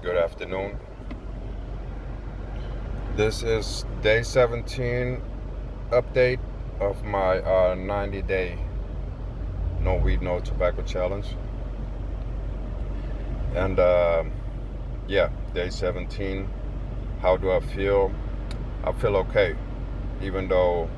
Good afternoon. This is day 17 update of my 90-day no weed, no tobacco challenge. And yeah, day 17. How do I feel? I feel okay, even though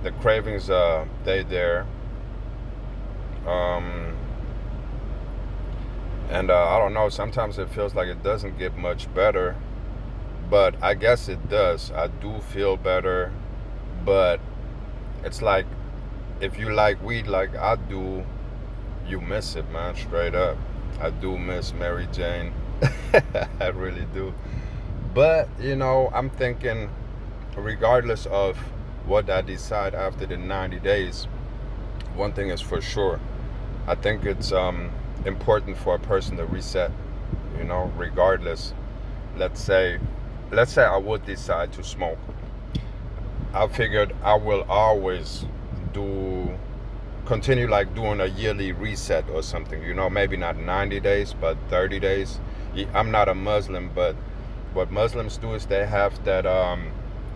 the cravings they there. Um, and I don't know. Sometimes it feels like it doesn't get much better, but I guess it does. I do feel better, but it's like if you like weed like I do, you miss it, man, straight up. I do miss Mary Jane. I really do. But, I'm thinking, regardless of what I decide after the 90 days, one thing is for sure. I think it's important for a person to reset, regardless. Let's say, let's say I would decide to smoke. I figured I will always do continue like doing a yearly reset or something, maybe not 90 days but 30 days. I'm not a Muslim, but what Muslims do is they have that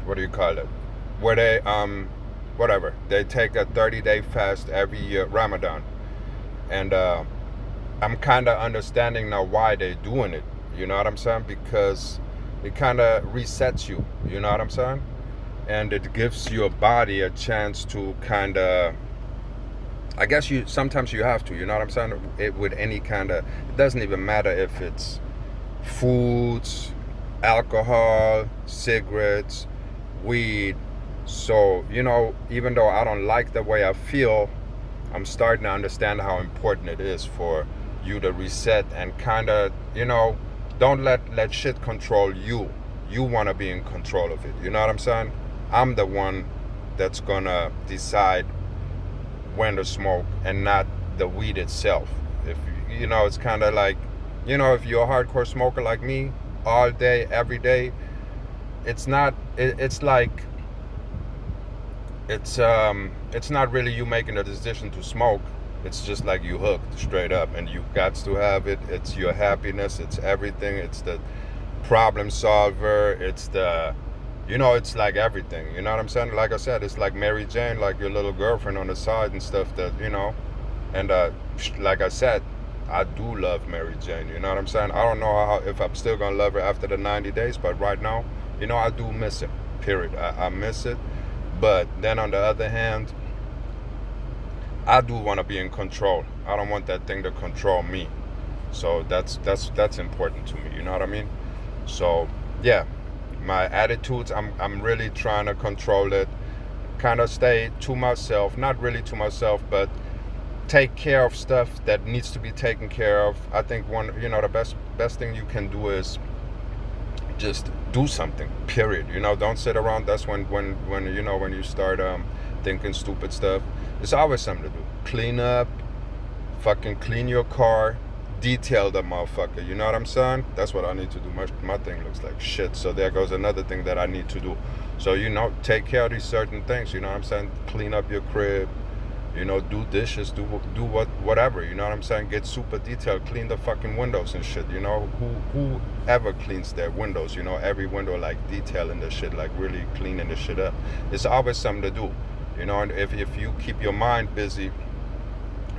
what do you call it, where they whatever, they take a 30-day fast every year, Ramadan. And I'm kind of understanding now why they're doing it, you know what I'm saying, because it kind of resets you, you know what I'm saying, and it gives your body a chance to kind of, I guess you sometimes you have to, you know what I'm saying? With any kind of, it doesn't even matter if it's foods, alcohol, cigarettes, weed. So, even though I don't like the way I feel, I'm starting to understand how important it is for you to reset and kind of, don't let shit control you. You want to be in control of it. You know what I'm saying? I'm the one that's gonna decide when to smoke and not the weed itself. If it's kind of like, if you're a hardcore smoker like me, all day, every day, it's not. It's like it's not really you making a decision to smoke. It's just like you hooked straight up, and you got to have it. It's your happiness. It's everything. It's the problem solver. It's the it's like everything. You know what I'm saying? Like I said, it's like Mary Jane, like your little girlfriend on the side and stuff. And like I said, I do love Mary Jane. You know what I'm saying? I don't know if I'm still gonna love her after the 90 days, but right now, I do miss it. Period. I miss it. But then on the other hand, I do want to be in control. I don't want that thing to control me. So that's important to me. You know what I mean? So yeah, my attitudes, I'm really trying to control it, kind of stay to myself, not really to myself, but take care of stuff that needs to be taken care of. I think the best thing you can do is just do something, period. Don't sit around. That's when you start thinking stupid stuff. There's always something to do. Clean up, fucking clean your car, detail the motherfucker. You know what I'm saying? That's what I need to do. My thing looks like shit. So there goes another thing that I need to do. So take care of these certain things. You know what I'm saying? Clean up your crib. Do dishes. Whatever. You know what I'm saying? Get super detailed. Clean the fucking windows and shit. Who ever cleans their windows? Every window, like detailing the shit, like really cleaning the shit up. It's always something to do. And if you keep your mind busy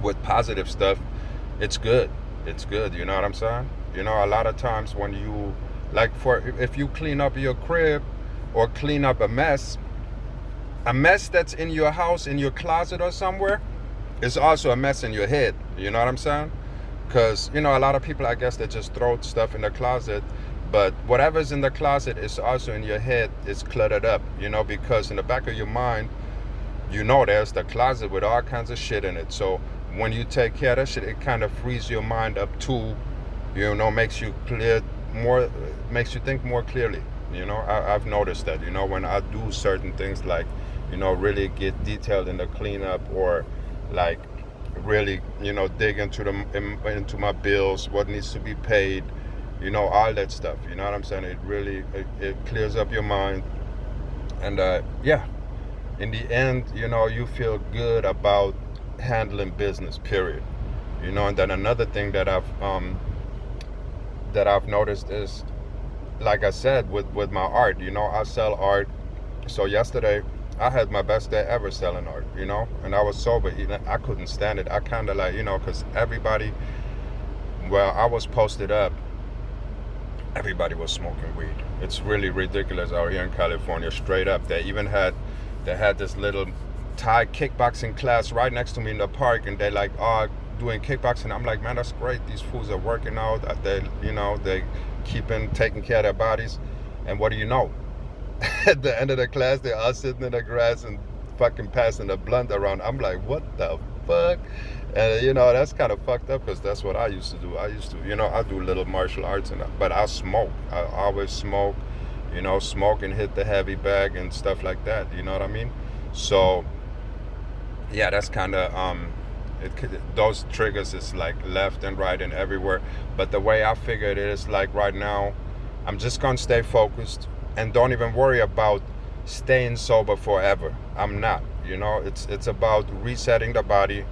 with positive stuff, it's good. It's good. You know what I'm saying? A lot of times when you, like, if you clean up your crib or clean up a mess that's in your house, in your closet or somewhere, is also a mess in your head. You know what I'm saying? Because, a lot of people, I guess, they just throw stuff in the closet, but whatever's in the closet is also in your head. It's cluttered up, because in the back of your mind, there's the closet with all kinds of shit in it. So when you take care of that shit, it kind of frees your mind up too, makes you makes you think more clearly. I've noticed that, when I do certain things like, really get detailed in the cleanup, or like really, dig into my bills, what needs to be paid, all that stuff. You know what I'm saying? It really, it clears up your mind. And yeah, in the end, you feel good about handling business, period. And then another thing that I've that I've noticed is, like I said, with my art, I sell art. So yesterday I had my best day ever selling art, and I was sober. I couldn't stand it. I kind of like, because everybody, well, I was posted up, everybody was smoking weed. It's really ridiculous out here in California, straight up. They had this little Thai kickboxing class right next to me in the park, and they like, oh, doing kickboxing. I'm like, man, that's great. These fools are working out. They taking care of their bodies. And what do you know? At the end of the class, they're all sitting in the grass and fucking passing a blunt around. I'm like, what the fuck? And that's kind of fucked up, because that's what I used to do. I do little martial arts, but I smoke. I always smoke, smoke and hit the heavy bag and stuff like that. You know what I mean? So yeah, that's kind of those triggers is like left and right and everywhere. But the way I figure it is, like, right now, I'm just gonna stay focused and don't even worry about staying sober forever. I'm not. It's about resetting the body,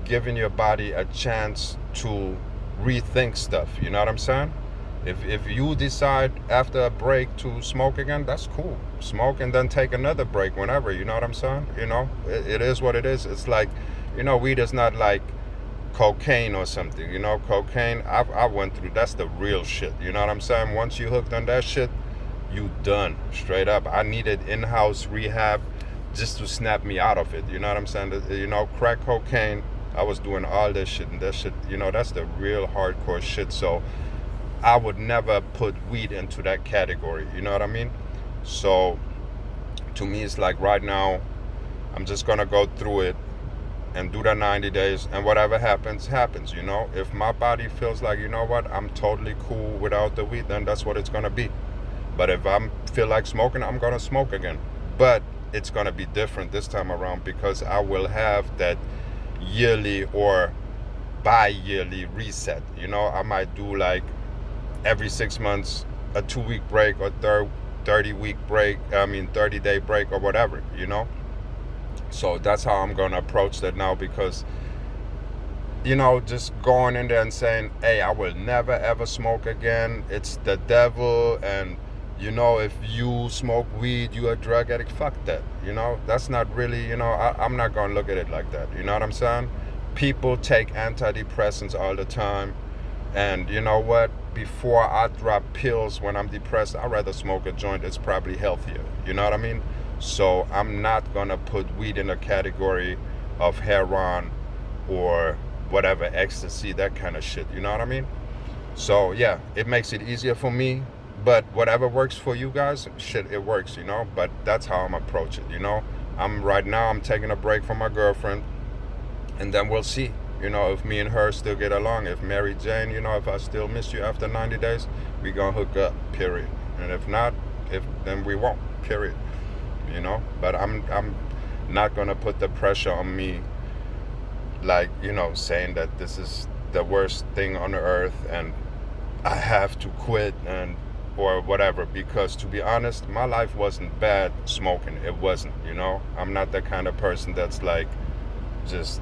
giving your body a chance to rethink stuff. You know what I'm saying? If you decide after a break to smoke again, that's cool. Smoke and then take another break whenever. You know what I'm saying? It is what it is. It's like, weed is not like cocaine or something. Cocaine, I went through. That's the real shit. You know what I'm saying? Once you hooked on that shit, you done. Straight up. I needed in-house rehab just to snap me out of it. You know what I'm saying? Crack cocaine, I was doing all this shit, and that shit, that's the real hardcore shit. So I would never put weed into that category. You know what I mean? So to me, it's like, right now, I'm just gonna go through it and do the 90 days, and whatever happens, happens. If my body feels like, what, I'm totally cool without the weed, then that's what it's gonna be. But if I feel like smoking, I'm gonna smoke again. But it's gonna be different this time around, because I will have that yearly or bi-yearly reset. I might do like every 6 months a 2-week break, or 30-week break. 30-day break, or whatever. So that's how I'm gonna approach that now, because just going in there and saying, hey, I will never ever smoke again, it's the devil, and if you smoke weed, you a drug addict. Fuck that. That's not really, I'm not gonna look at it like that. You know what I'm saying? People take antidepressants all the time, and you know what? Before I drop pills when I'm depressed, I'd rather smoke a joint. It's probably healthier. You know what I mean? So I'm not gonna put weed in a category of heroin or whatever, ecstasy, that kind of shit. You know what I mean? So yeah, it makes it easier for me. But whatever works for you guys, shit, it works. But that's how I'm approaching it. I'm taking a break from my girlfriend, and then we'll see. If me and her still get along. If Mary Jane, if I still miss you after 90 days, we gonna hook up. Period. And if not, then we won't. Period. But I'm not gonna put the pressure on me, like, saying that this is the worst thing on earth and I have to quit and or whatever, because to be honest, my life wasn't bad smoking. It wasn't. I'm not the kind of person that's like just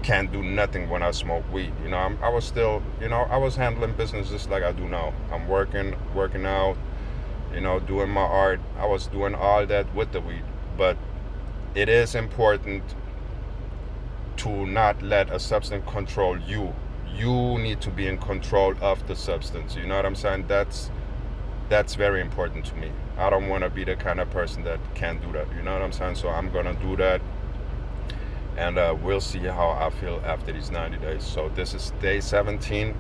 can't do nothing when I smoke weed. I was still, I was handling business just like I do now. I'm working out, doing my art. I was doing all that with the weed. But it is important to not let a substance control you. You need to be in control of the substance. You know what I'm saying? That's very important to me. I don't want to be the kind of person that can't do that. You know what I'm saying? So I'm gonna do that, and we'll see how I feel after these 90 days. So this is day 17.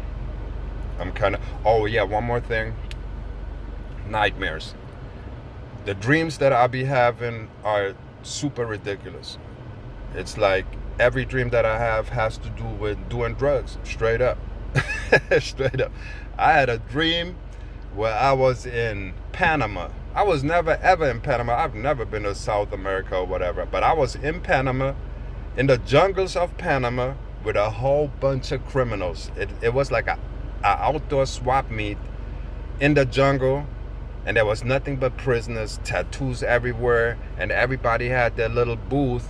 I'm kind of, oh yeah, one more thing. Nightmares. The dreams that I be having are super ridiculous. It's like every dream that I have has to do with doing drugs, straight up. Straight up. I had a dream where I was in Panama. I was never ever in Panama. I've never been to South America or whatever, but I was in Panama, in the jungles of Panama, with a whole bunch of criminals. It was like a outdoor swap meet in the jungle, and there was nothing but prisoners, tattoos everywhere, and everybody had their little booth,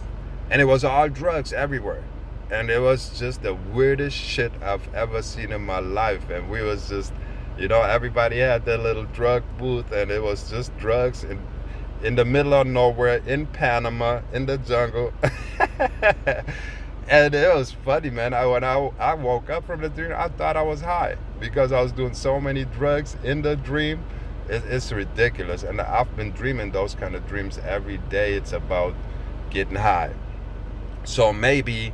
and it was all drugs everywhere. And it was just the weirdest shit I've ever seen in my life. And we was just You know, everybody had their little drug booth, and it was just drugs in the middle of nowhere in Panama in the jungle. And it was funny, man. When I woke up from the dream, I thought I was high because I was doing so many drugs in the dream. It's ridiculous, and I've been dreaming those kind of dreams every day. It's about getting high. So maybe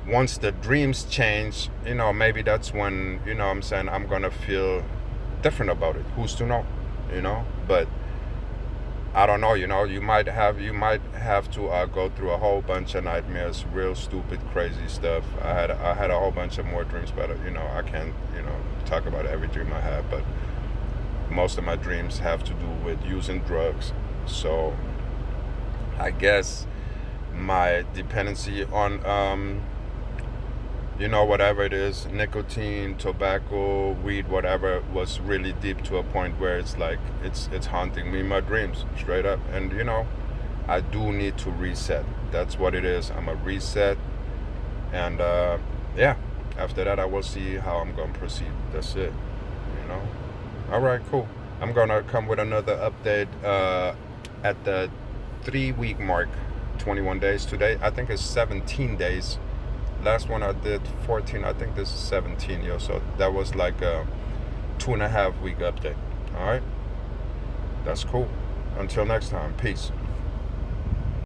once the dreams change, you know, maybe that's when, you know what I'm saying, I'm gonna feel different about it. Who's to know? You know? But I don't know, you know, you might have to go through a whole bunch of nightmares, real stupid, crazy stuff. I had a whole bunch of more dreams, but you know, I can't, you know, talk about every dream I have, but most of my dreams have to do with using drugs. So I guess my dependency on you know, whatever it is, nicotine, tobacco, weed, whatever, was really deep to a point where it's like it's haunting me in my dreams, straight up. And you know, I do need to reset. That's what it is. I'm a reset, and yeah. After that, I will see how I'm gonna proceed. That's it. You know. All right, cool. I'm gonna come with another update at the 3 week mark. 21 days today. I think it's 17 days. Last one I did 14. I think this is 17, yo. So that was like a 2.5 week update. All right, that's cool. Until next time, peace.